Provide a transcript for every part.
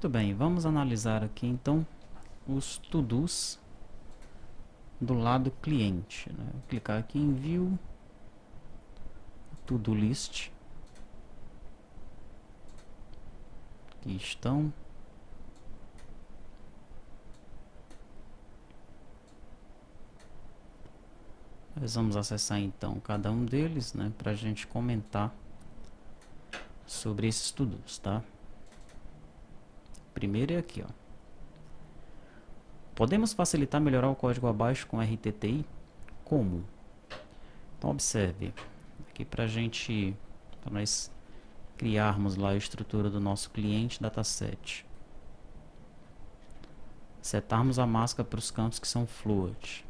Muito bem, vamos analisar aqui então os to-dos do lado cliente, né? Vou clicar aqui em View, To-Do List. Aqui estão. Nós vamos acessar então cada um deles, né, para a gente comentar sobre esses to-dos, tá? Primeiro é aqui, ó. Podemos facilitar melhorar o código abaixo com RTTI? Como? Então observe aqui para nós criarmos lá a estrutura do nosso cliente dataset. Setarmos a máscara para os campos que são float.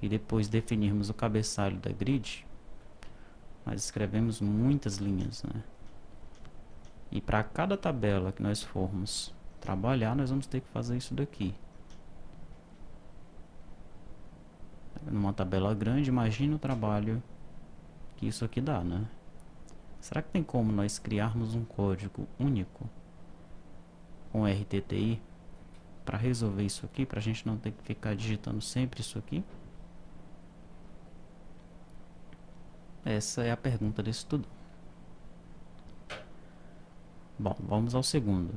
E depois definirmos o cabeçalho da grid, nós escrevemos muitas linhas, né? E para cada tabela que nós formos trabalhar, nós vamos ter que fazer isso daqui. Numa tabela grande, imagine o trabalho que isso aqui dá, né? Será que tem como nós criarmos um código único com RTTI para resolver isso aqui, para a gente não ter que ficar digitando sempre isso aqui? Essa é a pergunta desse tudo. Bom, vamos ao segundo.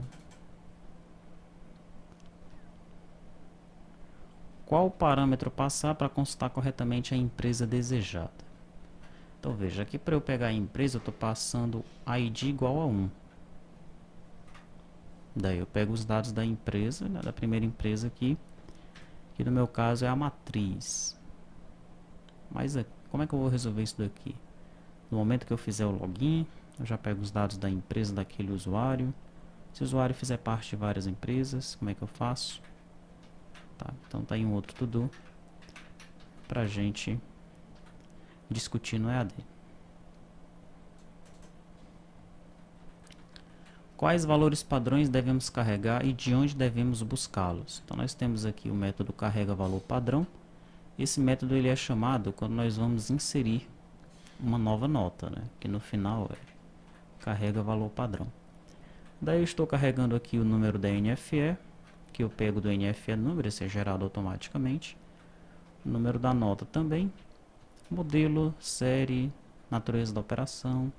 Qual parâmetro passar para consultar corretamente a empresa desejada? Então veja, aqui para eu pegar a empresa eu estou passando ID igual a 1. Daí eu pego os dados da empresa, né, da primeira empresa aqui, que no meu caso é a matriz. Mas como é que eu vou resolver isso daqui? No momento que eu fizer o login, eu já pego os dados da empresa daquele usuário. Se o usuário fizer parte de várias empresas, como é que eu faço? Tá, então tá aí um outro to-do pra gente discutir no EAD. Quais valores padrões devemos carregar e de onde devemos buscá-los? Então nós temos aqui o método carrega valor padrão. Esse método ele é chamado quando nós vamos inserir uma nova nota, né? Que no final é carrega valor padrão. Daí eu estou carregando aqui o número da NFE, que eu pego do NFE número, esse é gerado automaticamente. O número da nota também. Modelo, série, natureza da operação.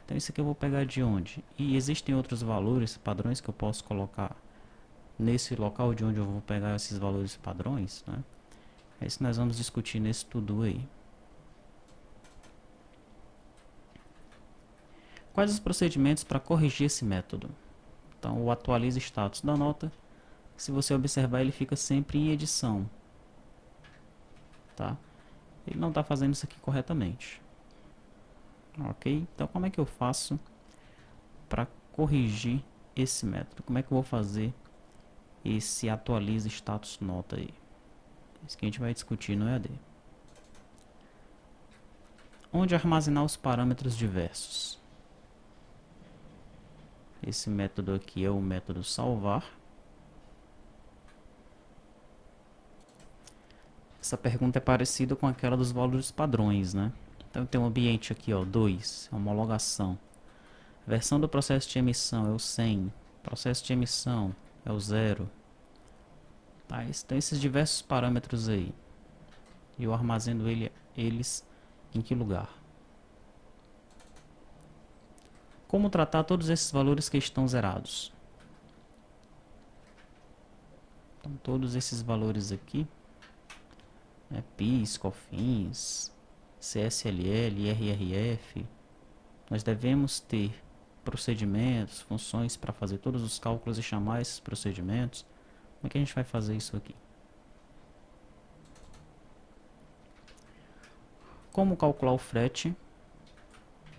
Então isso aqui eu vou pegar de onde? E existem outros valores, padrões que eu posso colocar nesse local de onde eu vou pegar esses valores padrões, né? É isso que nós vamos discutir nesse to-do aí. Quais os procedimentos para corrigir esse método? Então o atualiza status da nota. Se você observar, ele fica sempre em edição, tá? Ele não está fazendo isso aqui corretamente. Ok? Então como é que eu faço para corrigir esse método? Como é que eu vou fazer esse atualiza status nota aí? Isso que a gente vai discutir no EAD. Onde armazenar os parâmetros diversos? Esse método aqui é o método salvar. Essa pergunta é parecida com aquela dos valores padrões, né? Então tem um ambiente aqui, ó, 2, homologação. Versão do processo de emissão é o 100. Processo de emissão é o 0. Tá? Tem esses diversos parâmetros aí. E eu armazeno eles em que lugar? Como tratar todos esses valores que estão zerados? Então, todos esses valores aqui, né, PIS, COFINS, CSLL, IRRF, nós devemos ter procedimentos, funções para fazer todos os cálculos e chamar esses procedimentos. Como é que a gente vai fazer isso aqui? Como calcular o frete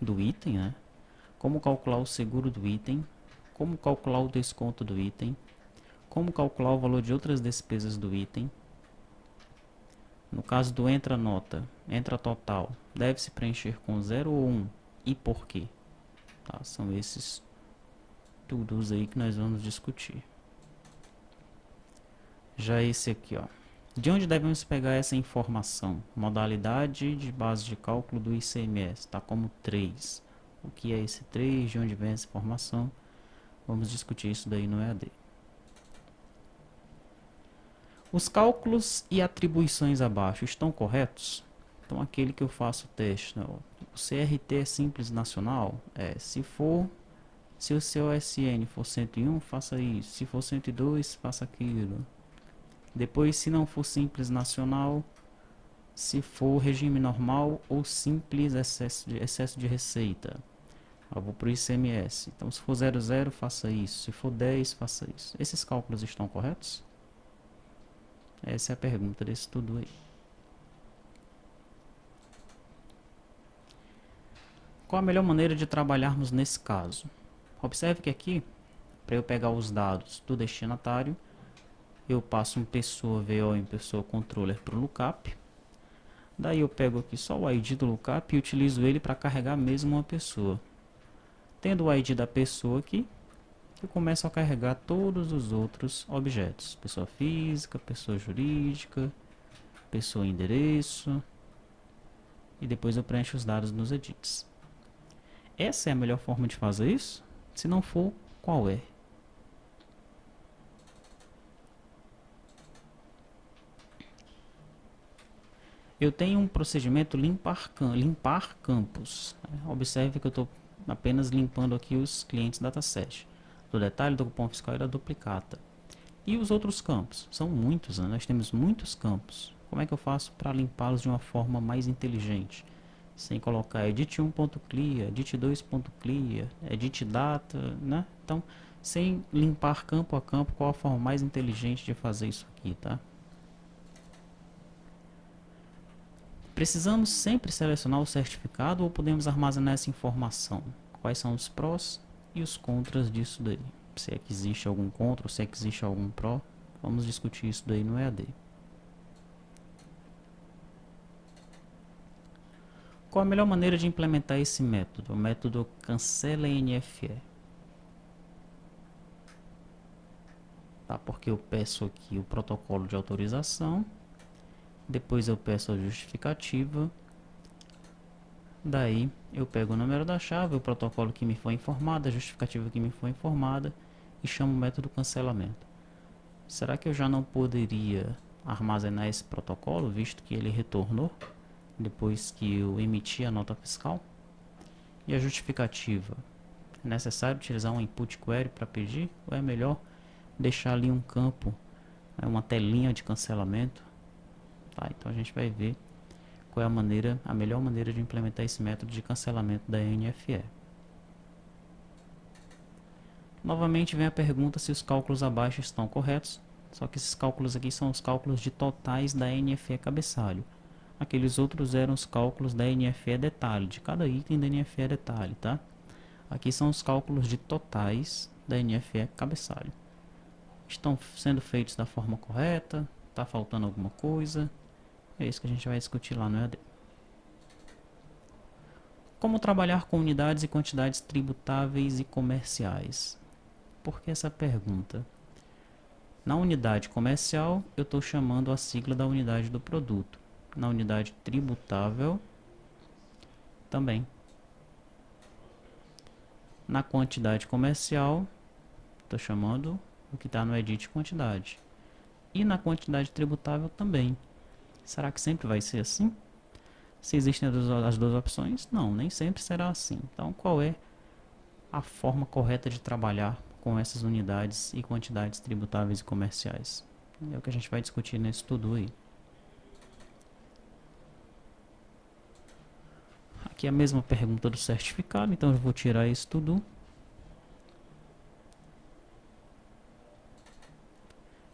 do item, né? Como calcular o seguro do item, como calcular o desconto do item, como calcular o valor de outras despesas do item. No caso do entra nota, entra total, deve-se preencher com 0 ou 1 e por quê? Tá, são esses todos aí que nós vamos discutir. Já esse aqui, ó. De onde devemos pegar essa informação? Modalidade de base de cálculo do ICMS, tá como 3. O que é esse 3? De onde vem essa informação? Vamos discutir isso daí no EAD. Os cálculos e atribuições abaixo estão corretos? Então, aquele que eu faço o teste, né? O CRT é simples nacional? Se o seu SN for 101, faça isso. Se for 102, faça aquilo. Depois, se não for simples nacional, se for regime normal ou simples excesso de receita. Eu vou para o ICMS. Então, se for 00, faça isso. Se for 10, faça isso. Esses cálculos estão corretos? Essa é a pergunta desse tudo aí. Qual a melhor maneira de trabalharmos nesse caso? Observe que aqui, para eu pegar os dados do destinatário, eu passo um pessoa VO em pessoa controller para o lookup. Daí eu pego aqui só o ID do lookup e utilizo ele para carregar mesmo uma pessoa. Tendo o ID da pessoa aqui, eu começo a carregar todos os outros objetos. Pessoa física, pessoa jurídica, pessoa endereço. E depois eu preencho os dados nos edits. Essa é a melhor forma de fazer isso? Se não for, qual é? Eu tenho um procedimento limpar campos. Observe que eu estou apenas limpando aqui os clientes dataset. Do detalhe, do cupom fiscal e da duplicata. E os outros campos? São muitos, né? Nós temos muitos campos. Como é que eu faço para limpá-los de uma forma mais inteligente? Sem colocar edit1.clear, edit2.clear, edit data, né? Então, sem limpar campo a campo, qual a forma mais inteligente de fazer isso aqui, tá? Precisamos sempre selecionar o certificado ou podemos armazenar essa informação? Quais são os prós e os contras disso daí? Se é que existe algum contra ou se é que existe algum pró, vamos discutir isso daí no EAD. Qual a melhor maneira de implementar esse método? O método cancela NFE. Tá, porque eu peço aqui o protocolo de autorização, depois eu peço a justificativa, daí eu pego o número da chave, o protocolo que me foi informado, a justificativa que me foi informada e chamo o método cancelamento. Será que eu já não poderia armazenar esse protocolo, visto que ele retornou depois que eu emiti a nota fiscal? E a justificativa? É necessário utilizar um input query para pedir? Ou é melhor deixar ali um campo, né, uma telinha de cancelamento? Tá, então a gente vai ver qual é a melhor maneira de implementar esse método de cancelamento da NFE. Novamente vem a pergunta se os cálculos abaixo estão corretos, só que esses cálculos aqui são os cálculos de totais da NFE cabeçalho. Aqueles outros eram os cálculos da NFE detalhe, de cada item da NFE detalhe, tá? Aqui são os cálculos de totais da NFE cabeçalho. Estão sendo feitos da forma correta? Está faltando alguma coisa? É isso que a gente vai discutir lá no EAD. Como trabalhar com unidades e quantidades tributáveis e comerciais? Por que essa pergunta? Na unidade comercial, eu estou chamando a sigla da unidade do produto. Na unidade tributável, também. Na quantidade comercial, estou chamando o que está no edit quantidade. E na quantidade tributável também. Será que sempre vai ser assim? Se existem as duas opções, não, nem sempre será assim. Então, qual é a forma correta de trabalhar com essas unidades e quantidades tributáveis e comerciais? É o que a gente vai discutir nesse estudo aí. Aqui é a mesma pergunta do certificado, então eu vou tirar isso tudo.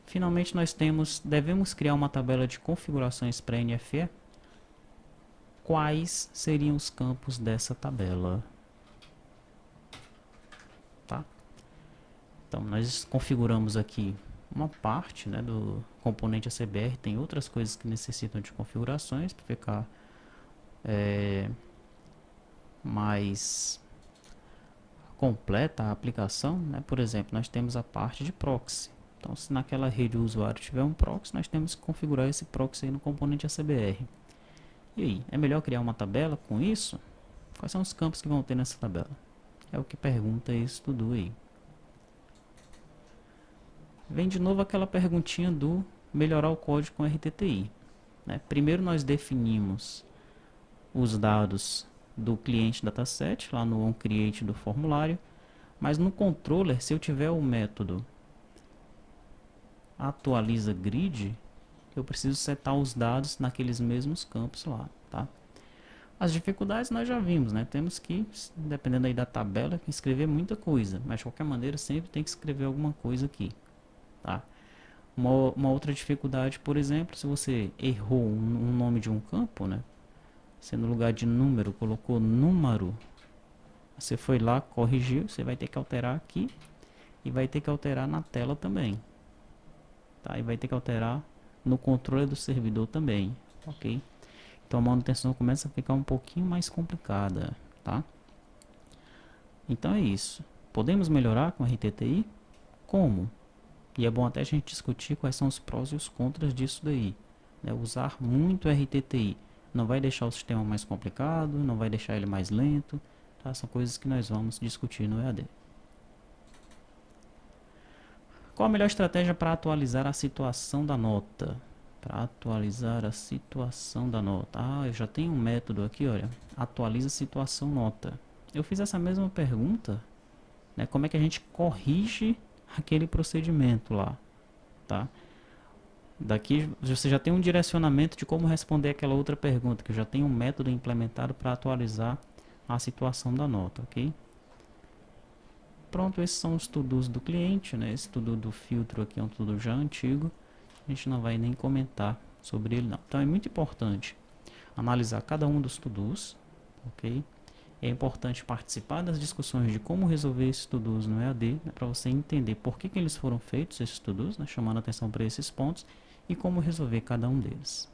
Finalmente nós devemos criar uma tabela de configurações para NFE. Quais seriam os campos dessa tabela? Tá? Então nós configuramos aqui uma parte, né, do componente ACBR, tem outras coisas que necessitam de configurações para ficar mais completa a aplicação, né? Por exemplo, nós temos a parte de proxy. Então, se naquela rede o usuário tiver um proxy, nós temos que configurar esse proxy aí no componente ACBR. E aí, é melhor criar uma tabela com isso? Quais são os campos que vão ter nessa tabela? É o que pergunta isso tudo aí. Vem de novo aquela perguntinha do melhorar o código com RTTI. Né? Primeiro nós definimos os dados do cliente dataset, lá no onCreate do formulário, mas no controller, se eu tiver o método atualiza grid, eu preciso setar os dados naqueles mesmos campos lá, tá? As dificuldades nós já vimos, né? Temos que, dependendo aí da tabela, escrever muita coisa, mas de qualquer maneira sempre tem que escrever alguma coisa aqui, tá? Uma outra dificuldade, por exemplo, se você errou um nome de um campo, né? Você no lugar de número colocou número, você foi lá, corrigiu, você vai ter que alterar aqui e vai ter que alterar na tela também, tá? E vai ter que alterar no controle do servidor também, ok? Então a manutenção começa a ficar um pouquinho mais complicada, tá? Então é isso. Podemos melhorar com a RTTI? Como? E é bom até a gente discutir quais são os prós e os contras disso daí, né? Usar muito RTTI não vai deixar o sistema mais complicado, não vai deixar ele mais lento, tá? São coisas que nós vamos discutir no EAD. Qual a melhor estratégia para atualizar a situação da nota? Para atualizar a situação da nota. Ah, eu já tenho um método aqui, olha. Atualiza a situação nota. Eu fiz essa mesma pergunta, né? Como é que a gente corrige aquele procedimento lá, tá? Daqui você já tem um direcionamento de como responder aquela outra pergunta, que eu já tenho um método implementado para atualizar a situação da nota, ok? Pronto, esses são os to-dos do cliente, né? Esse to-do do filtro aqui é um to-do já antigo. A gente não vai nem comentar sobre ele não. Então é muito importante analisar cada um dos to-dos, ok? É importante participar das discussões de como resolver esses to-dos no EAD, né, para você entender por que eles foram feitos, esses to-dos, né, chamando atenção para esses pontos, e como resolver cada um deles.